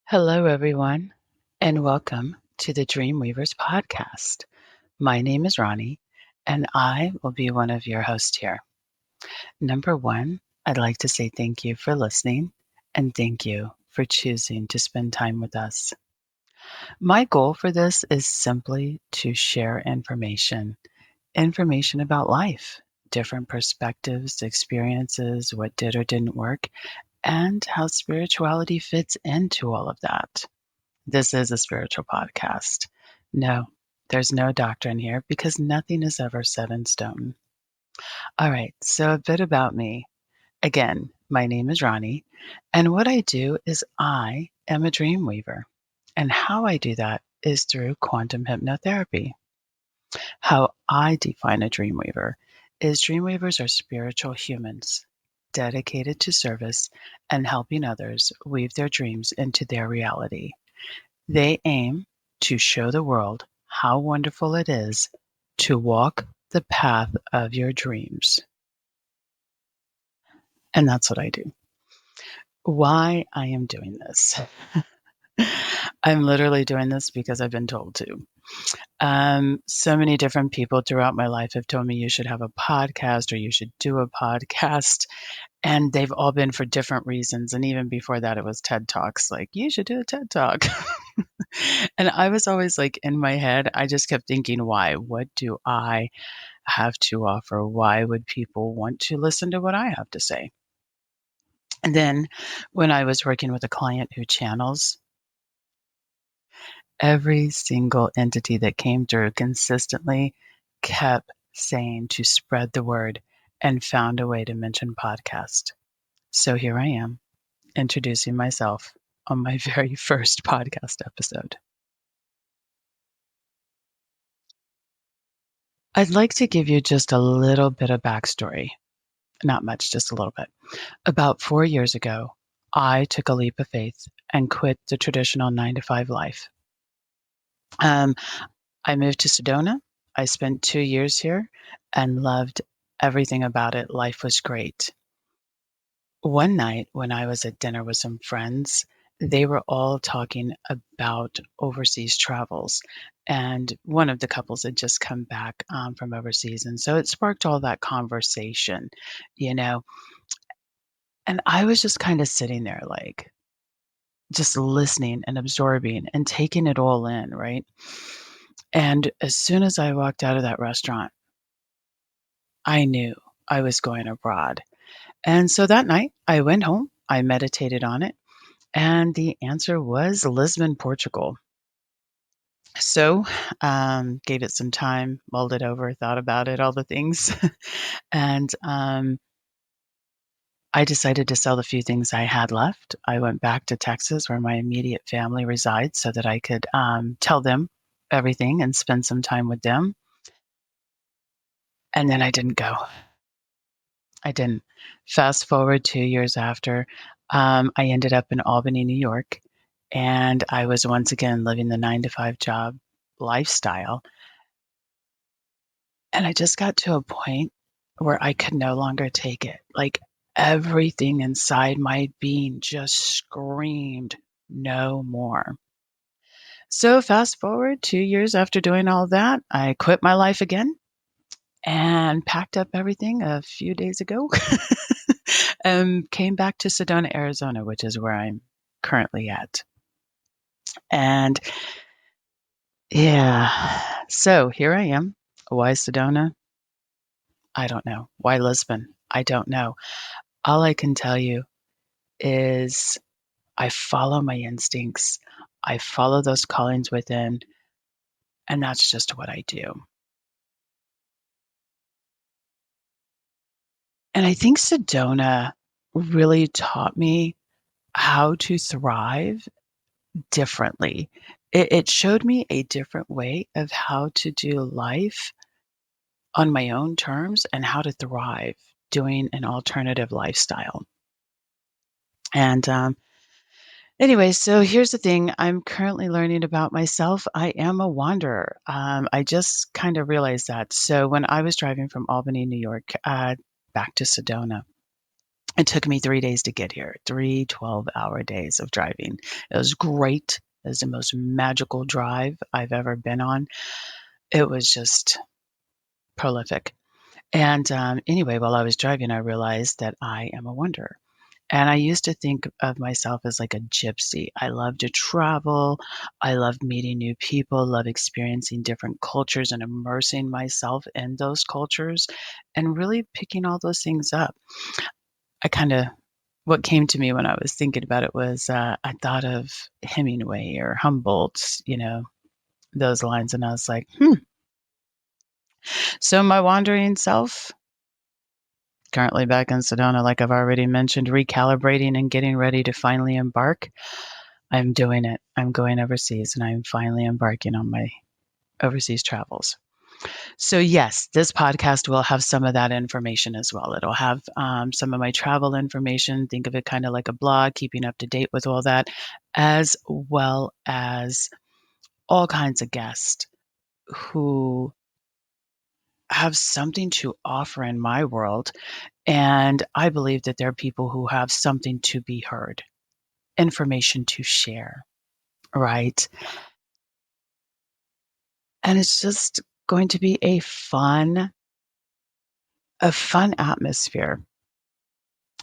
Hello, everyone, and welcome to the Dreamweavers podcast. My name is Rhoni, and I will be one of your hosts here. Number one, I'd like to say thank you for listening, and thank you for choosing to spend time with us. My goal for this is simply to share information about life, different perspectives, experiences, what did or didn't work, and how spirituality fits into all of that. This is a spiritual podcast. No, there's no doctrine here because nothing is ever set in stone. All right, so a bit about me. Again, my name is Rhoni, and what I do is I am a dream weaver. And how I do that is through quantum hypnotherapy. How I define a dream weaver is dream weavers are spiritual humans dedicated to service and helping others weave their dreams into their reality. They aim to show the world how wonderful it is to walk the path of your dreams. And that's what I do. Why I am doing this. I'm literally doing this because I've been told to. So many different people throughout my life have told me you should have a podcast or you should do a podcast. And they've all been for different reasons. And even before that, it was TED Talks like, you should do a TED Talk. And I was always like in my head, I just kept thinking, why? What do I have to offer? Why would people want to listen to what I have to say? And then when I was working with a client who channels, every single entity that came through consistently kept saying to spread the word and found a way to mention podcast. So here I am introducing myself on my very first podcast episode. I'd like to give you just a little bit of backstory. Not much, just a little bit. About 4 years ago, I took a leap of faith and quit the traditional 9 to 5 life. Um, I moved to Sedona. I spent 2 years here and loved everything about it. Life was great. One night when I was at dinner with some friends, they were all talking about overseas travels. And one of the couples had just come back from overseas. And so it sparked all that conversation, you know. And I was just kind of sitting there, like, just listening and absorbing and taking it all in, right? And as soon as I walked out of that restaurant, I knew I was going abroad. And so that night, I went home, I meditated on it, and the answer was Lisbon, Portugal. So, gave it some time, mulled it over, thought about it, all the things. And I decided to sell the few things I had left. I went back to Texas where my immediate family resides so that I could tell them everything and spend some time with them. And then I didn't go. I didn't. Fast forward 2 years after, I ended up in Albany, New York, and I was once again living the 9 to 5 job lifestyle. And I just got to a point where I could no longer take it. Like everything inside my being just screamed, no more. So fast forward 2 years after doing all that, I quit my life again and packed up everything a few days ago and came back to Sedona, Arizona, which is where I'm currently at. And yeah, so here I am. Why Sedona? I don't know. Why Lisbon? I don't know. All I can tell you is I follow my instincts. I follow those callings within, and that's just what I do. And I think Sedona really taught me how to thrive differently. It showed me a different way of how to do life on my own terms and how to thrive doing an alternative lifestyle. And anyway, so here's the thing. I'm currently learning about myself. I am a wanderer. I just kind of realized that. So when I was driving from Albany, New York, back to Sedona, It took me 3 days to get here, 3 12-hour days of driving. It was great. It was the most magical drive I've ever been on. It was just prolific. And, anyway, while I was driving, I realized that I am a wanderer. And I used to think of myself as like a gypsy. I love to travel. I love meeting new people, love experiencing different cultures and immersing myself in those cultures and really picking all those things up. I kinda what came to me when I was thinking about it was, I thought of Hemingway or Humboldt, those lines, and I was like, "Hmm." So my wandering self, currently back in Sedona, like I've already mentioned, recalibrating and getting ready to finally embark. I'm doing it. I'm going overseas, and I'm finally embarking on my overseas travels. So, yes, this podcast will have some of that information as well. It'll have some of my travel information. Think of it kind of like a blog, keeping up to date with all that, as well as all kinds of guests who have something to offer in my world. And I believe that there are people who have something to be heard, information to share, right? And it's just going to be a fun atmosphere.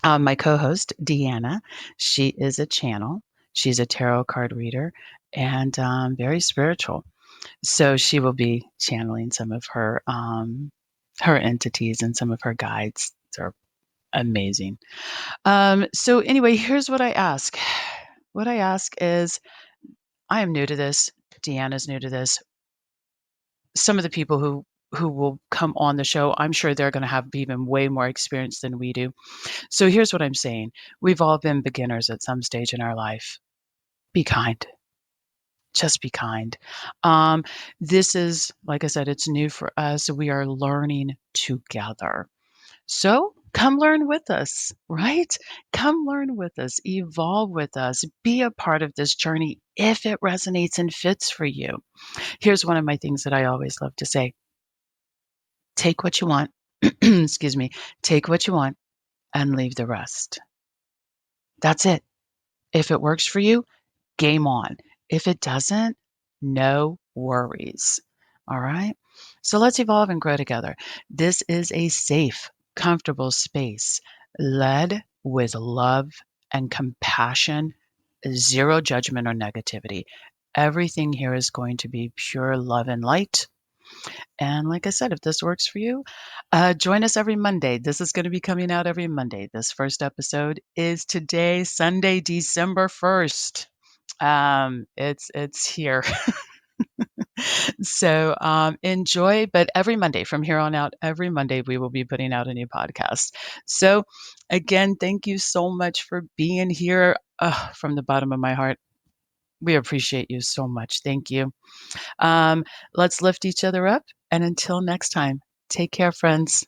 My co-host, Deanna, she is a channel. She's a tarot card reader and very spiritual. So she will be channeling some of her entities and some of her guides. They're amazing. So anyway, here's what I ask. What I ask is, I am new to this. Deanna's new to this. Some of the people who will come on the show, I'm sure they're going to have even way more experience than we do. So here's what I'm saying. We've all been beginners at some stage in our life. Be kind. Just be kind. Um, this is, like I said, it's new for us. We are learning together. So come learn with us, right? Come learn with us, evolve with us, be a part of this journey if it resonates and fits for you. Here's one of my things that I always love to say: take what you want, excuse me, take what you want and leave the rest. That's it. If it works for you, game on. If it doesn't, no worries. All right. So let's evolve and grow together. This is a safe, comfortable space led with love and compassion, zero judgment or negativity. Everything here is going to be pure love and light. And like I said, if this works for you, join us every Monday. This is going to be coming out every Monday. This first episode is today, Sunday, December 1st. It's here. So enjoy, but every Monday from here on out, every Monday we will be putting out a new podcast. So again, thank you so much for being here from the bottom of my heart. We appreciate you so much. Thank you. Um, let's lift each other up. And until next time, take care, friends.